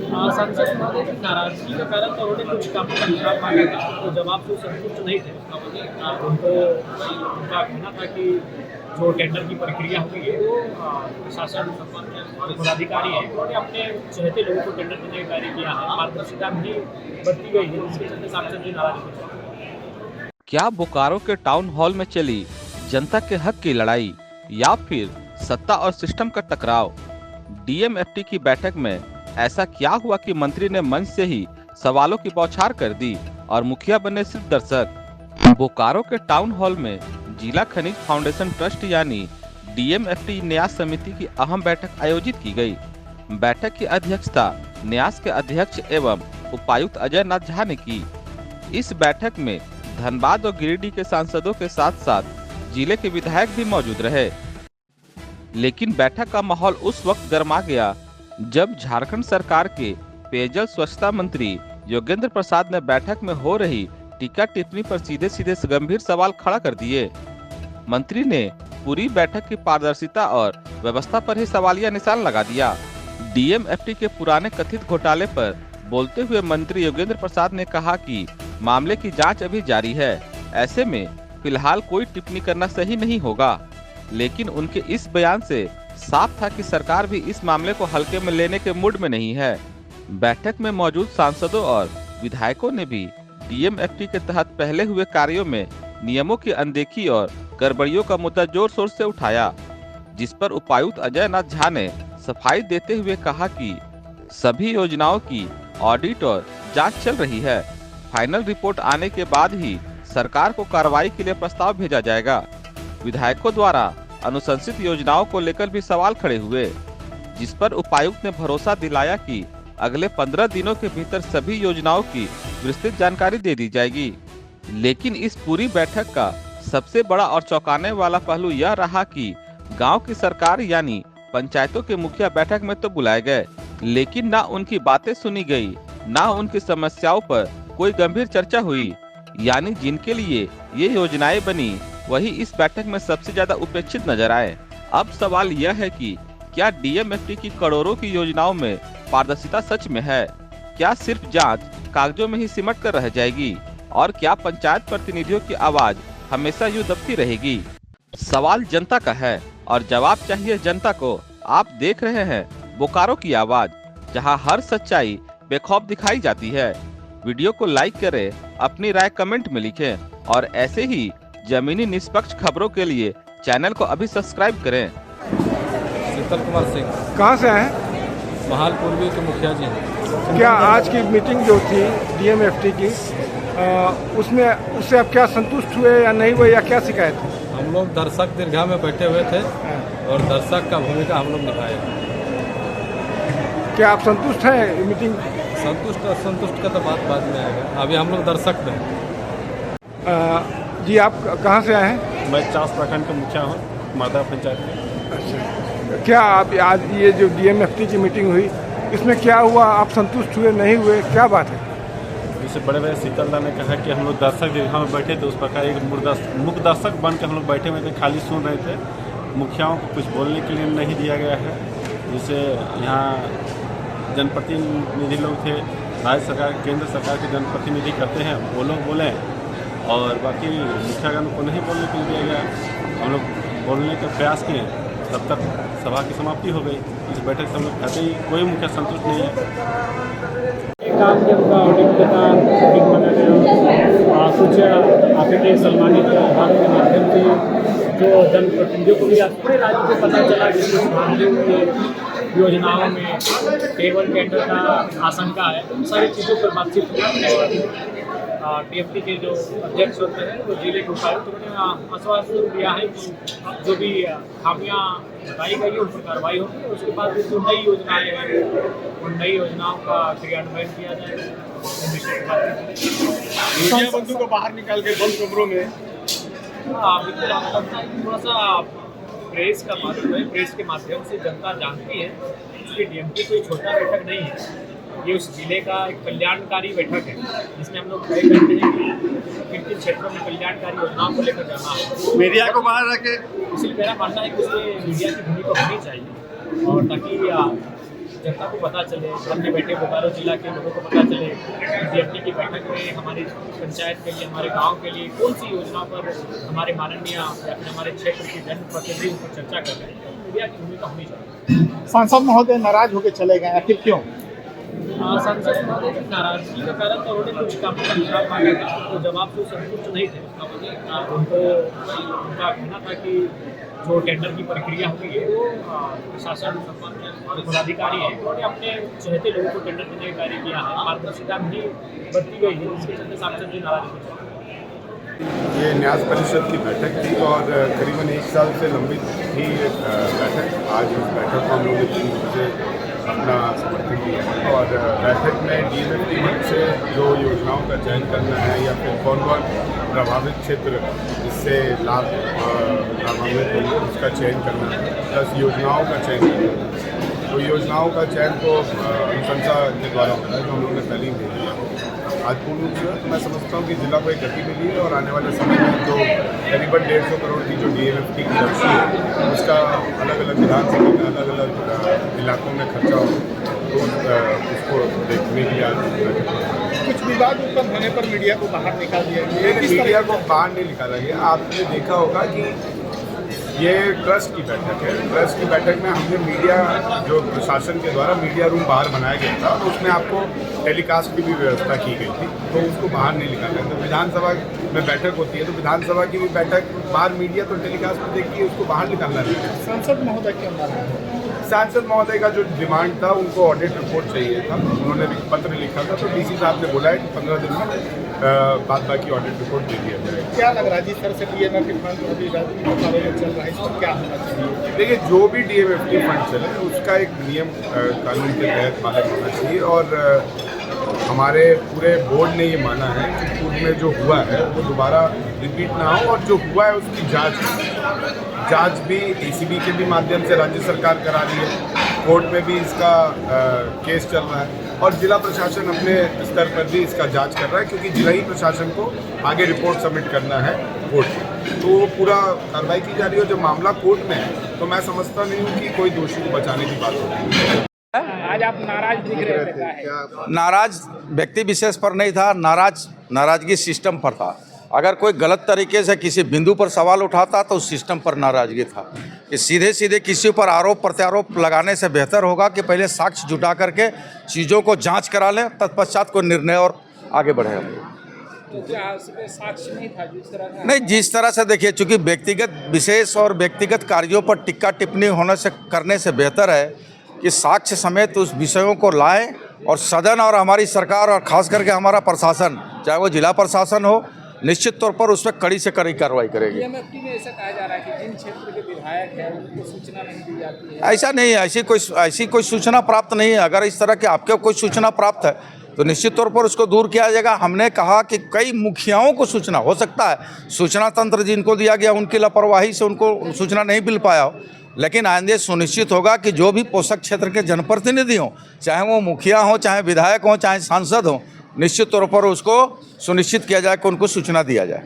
सांसद महोदय की नाराजगी का कारण तो उन्होंने कुछ कामों का हिसाब मांगा था, तो जवाब से संतुष्ट नहीं थे। उनको उनका कहना था कि जो टेंडर की प्रक्रिया हुई है वो प्रशासन जो पदाधिकारी है उन्होंने अपने चहेते लोगों को टेंडर देने का कार्य किया है, पारदर्शिता नहीं बरती गई है, इसके चलते सांसद जी नाराज थे। क्या बोकारो के टाउन हॉल में चली जनता के हक की लड़ाई या फिर सत्ता और सिस्टम का टकराव? डीएमएफटी की बैठक में ऐसा क्या हुआ कि मंत्री ने मंच से ही सवालों की बौछार कर दी और मुखिया बने सिर्फ दर्शक? बोकारो के टाउन हॉल में जिला खनिज फाउंडेशन ट्रस्ट यानी डीएमएफटी न्यास समिति की अहम बैठक आयोजित की गई। बैठक की अध्यक्षता न्यास के अध्यक्ष एवं उपायुक्त अजय नाथ झा ने की। इस बैठक में धनबाद और गिरिडीह के सांसदों के साथ साथ जिले के विधायक भी मौजूद रहे। लेकिन बैठक का माहौल उस वक्त गर्मा गया जब झारखंड सरकार के पेयजल स्वच्छता मंत्री योगेंद्र प्रसाद ने बैठक में हो रही टीका टिप्पणी पर सीधे सीधे गंभीर सवाल खड़ा कर दिए। मंत्री ने पूरी बैठक की पारदर्शिता और व्यवस्था पर ही सवालिया निशान लगा दिया। डीएमएफटी के पुराने कथित घोटाले पर बोलते हुए मंत्री योगेंद्र प्रसाद ने कहा कि मामले की जांच अभी जारी है, ऐसे में फिलहाल कोई टिप्पणी करना सही नहीं होगा। लेकिन उनके इस बयान से साफ था कि सरकार भी इस मामले को हल्के में लेने के मूड में नहीं है। बैठक में मौजूद सांसदों और विधायकों ने भी डीएमएफटी के तहत पहले हुए कार्यों में नियमों की अनदेखी और गड़बड़ियों का मुद्दा जोर शोर से उठाया, जिस पर उपायुक्त अजय नाथ झा ने सफाई देते हुए कहा कि सभी योजनाओं की ऑडिट और जांच चल रही है। फाइनल रिपोर्ट आने के बाद ही सरकार को कार्रवाई के लिए प्रस्ताव भेजा जाएगा। विधायकों द्वारा अनुशंसित योजनाओं को लेकर भी सवाल खड़े हुए, जिस पर उपायुक्त ने भरोसा दिलाया कि अगले 15 दिनों के भीतर सभी योजनाओं की विस्तृत जानकारी दे दी जाएगी। लेकिन इस पूरी बैठक का सबसे बड़ा और चौंकाने वाला पहलू यह रहा कि गांव की सरकार यानी पंचायतों के मुखिया बैठक में तो बुलाए गए, लेकिन ना उनकी बातें सुनी गई, ना उनकी समस्याओं पर कोई गंभीर चर्चा हुई। यानी जिनके लिए ये योजनाएं बनी वही इस बैठक में सबसे ज्यादा उपेक्षित नजर आए। अब सवाल यह है कि क्या डीएमएफटी की करोड़ों की योजनाओं में पारदर्शिता सच में है? क्या सिर्फ जांच कागजों में ही सिमट कर रह जाएगी? और क्या पंचायत प्रतिनिधियों की आवाज हमेशा यूं दबती रहेगी? सवाल जनता का है और जवाब चाहिए जनता को। आप देख रहे हैं बोकारो की आवाज, जहां हर सच्चाई बेखौफ दिखाई जाती है। वीडियो को लाइक करें, अपनी राय कमेंट में लिखें और ऐसे ही जमीनी निष्पक्ष खबरों के लिए चैनल को अभी सब्सक्राइब करें। शीतल कुमार सिंह। कहाँ से हैं? महाल पूर्वी के मुखिया जी हैं। क्या आज की मीटिंग जो थी डीएमएफटी की उसमें उससे आप क्या संतुष्ट हुए या नहीं हुए या क्या शिकायत है? हम लोग दर्शक दीर्घा में बैठे हुए थे और दर्शक का भूमिका हम लोग निभाए। क्या आप संतुष्ट हैं मीटिंग? संतुष्ट और संतुष्ट का तो बात बाद में आएगा, अभी हम लोग दर्शक में। जी आप कहाँ से आए हैं? मैं चास प्रखंड का मुखिया हूँ, माता पंचायत में। अच्छा, क्या आप आज ये जो डीएमएफटी की मीटिंग हुई इसमें क्या हुआ? आप संतुष्ट हुए नहीं हुए, क्या बात है? जैसे बड़े बड़े शीतलदा ने कहा कि हम लोग दर्शक दीर्घा में बैठे थे, उस प्रकार एक मुख्य दर्शक बन के हम लोग बैठे हुए थे, खाली सुन रहे थे। मुखियाओं को कुछ बोलने के लिए नहीं दिया गया है। जैसे यहाँ जनप्रतिनिधि लोग थे, राज्य सरकार केंद्र सरकार के जनप्रतिनिधि करते हैं, वो लोग बोले और बाकी मुखियागण को नहीं बोलने के लिए दिया गया। हम लोग बोलने का प्रयास किए, तब तक सभा की समाप्ति हो गई। इस बैठक से हम लोग कहते ही कोई मुखिया संतुष्ट नहीं है। काम जब ऑडिट का मीटिंग बना गया, कुछ आपके के सम्मानित विभाग के माध्यम से जो जनप्रतिनिधियों को भी पूरे राज्य को पता चला कि कुछ मामले में योजनाओं में टेबल टेंडर का आशंका है, उन सारी चीज़ों पर बातचीत हुई। डीएमएफटी के जो अध्यक्ष होते हैं वो जिले के उपायुक्त उन्होंने आश्वासन दिया है कि जो भी खामियां बताई गई है उन पर कार्रवाई होगी। उसके बाद जो नई योजनाएं हैं उन नई योजनाओं का क्रियान्वयन किया जाएगा। मीडिया बंधु को बाहर निकाल के बंद कमरों में बिल्कुल आपका थोड़ा सा प्रेस का माध्यम है, प्रेस के माध्यम से जनता जानती है कि डीएमएफटी कोई छोटा बैठक नहीं है। ये उस जिले का एक कल्याणकारी बैठक है जिसमें हम लोग तय करते हैं कि किन किन क्षेत्रों में कल्याणकारी योजनाओं को लेकर जाना है। मीडिया को बाहर रखे, इसलिए मेरा मानना है कि उसमें मीडिया की भूमिका होनी चाहिए और ताकि जनता को पता चले, घर में बैठे बोकारो जिला के लोगों को पता चले DMFT की बैठक में हमारी पंचायत के लिए, हमारे गांव के लिए कौन सी योजनाओं पर हमारे माननीय या फिर हमारे क्षेत्र के जनप्रतिनिधि उन पर चर्चा कर रहे हैं। मीडिया की भूमिका होनी चाहिए। सांसद महोदय नाराज होकर चले गए, आखिर क्यों? सांसद महोदय की नाराजगी के कारण तो उन्होंने कुछ कामों का जवाब मांगा था, तो जवाब से संतुष्ट नहीं थे। उनका कहना था कि जो टेंडर की प्रक्रिया हुई है वो प्रशासन और पदाधिकारी है उन्होंने अपने चहेते लोगों को टेंडर देने का कार्य किया है, पारदर्शिता नहीं बरती गई है, जिसके चलते सांसद जी नाराज हो गए। ये न्यास परिषद की बैठक थी और करीबन 1 साल से लंबित थी बैठक। आज इस बैठक को हम लोगों ने 3 बजे अपना समर्थन दिया है और बैठक में DMFT मंच से जो योजनाओं का चयन करना है या फिर कौन कौन प्रभावित क्षेत्र इससे लाभान्वित होंगे उसका चयन करना है, प्लस योजनाओं का चयन करना है। तो योजनाओं का चयन तो अनुशंसा के द्वारा होता है, जो हम लोगों ने पहले ही दे दिया। आज पूर्ण रूप से तो मैं समझता हूँ कि जिला को एक गति मिली है और आने वाले समय में जो करीबन 150 करोड़ की जो DMFT की राशि है उसका अलग अलग विधानसभा में अलग अलग इलाकों में खर्चा हो, तो उसको देखने के लिए आज कुछ विवाद उत्पन्न होने पर मीडिया को बाहर निकाल दिया गया। मीडिया को बाहर नहीं निकाला गया। आपने देखा होगा कि ये ट्रस्ट की बैठक है। ट्रस्ट की बैठक में हमने मीडिया जो प्रशासन के द्वारा मीडिया रूम बाहर बनाया गया था, तो उसमें आपको टेलीकास्ट की भी व्यवस्था की गई थी, तो उसको बाहर नहीं निकाला गया। तो विधानसभा में बैठक होती है तो विधानसभा की भी बैठक बाहर मीडिया तो टेलीकास्ट में देखती है, उसको बाहर निकालना नहीं है। सांसद महोदय क्यों नाराज हैं? सांसद महोदय का जो डिमांड था उनको ऑडिट रिपोर्ट चाहिए था, उन्होंने भी पत्र लिखा था, तो DC साहब ने बोला है कि 15 दिन में बाद बाकी ऑडिट रिपोर्ट दे दिया जाएगा। क्या लग रहा है जिस तरह से DMFT फंड अभी बोकारो में चल रहा है, इस पर क्या होना चाहिए? देखिए, जो भी DMFT फंड चले उसका एक नियम कानून के तहत पालन होना चाहिए और हमारे पूरे बोर्ड ने ये माना है कि पूर्व में जो हुआ है वो दोबारा रिपीट ना हो और जो हुआ है उसकी जांच भी ACB के भी माध्यम से राज्य सरकार करा रही है, कोर्ट में भी इसका केस चल रहा है और जिला प्रशासन अपने स्तर पर भी इसका जांच कर रहा है, क्योंकि जिला ही प्रशासन को आगे रिपोर्ट सबमिट करना है कोर्ट में, तो वो पूरा कार्रवाई की जा रही है। जो मामला कोर्ट में है तो मैं समझता नहीं हूँ कि कोई दोषी को बचाने की बात होती है। आज आप नाराज दिख रहे थे। नाराज व्यक्ति विशेष पर नहीं था, नाराजगी सिस्टम पर था। अगर कोई गलत तरीके से किसी बिंदु पर सवाल उठाता तो उस सिस्टम पर नाराजगी था कि सीधे सीधे किसी पर आरोप प्रत्यारोप लगाने से बेहतर होगा कि पहले साक्ष्य जुटा करके चीज़ों को जांच करा लें, तत्पश्चात कोई निर्णय और आगे बढ़े। साक्ष्य नहीं था जिस तरह का? नहीं, जिस तरह से देखिए, चूँकि व्यक्तिगत विशेष और व्यक्तिगत कार्यों पर टिक्का टिप्पणी करने से बेहतर है कि साक्ष्य समेत उस विषयों को लाएं और सदन और हमारी सरकार और खास करके हमारा प्रशासन, चाहे वो जिला प्रशासन हो, निश्चित तौर पर उस पर कड़ी से कड़ी कार्रवाई करेगी। DMFT में ऐसा कहा जा रहा है कि जिन क्षेत्र के विधायक हैं उनको सूचना नहीं दी जाती है। ऐसा नहीं है, ऐसी कोई सूचना प्राप्त नहीं है। अगर इस तरह की आपके कोई सूचना प्राप्त है तो निश्चित तौर पर उसको दूर किया जाएगा। हमने कहा कि कई मुखियाओं को सूचना हो सकता है, सूचना तंत्र जिनको दिया गया उनकी लापरवाही से उनको सूचना नहीं मिल पाया हो, लेकिन आइंदे सुनिश्चित होगा कि जो भी पोषक क्षेत्र के जनप्रतिनिधि हों, चाहे वो मुखिया हों, चाहे विधायक हों, चाहे सांसद हों, निश्चित तौर पर उसको सुनिश्चित किया जाए कि उनको सूचना दिया जाए।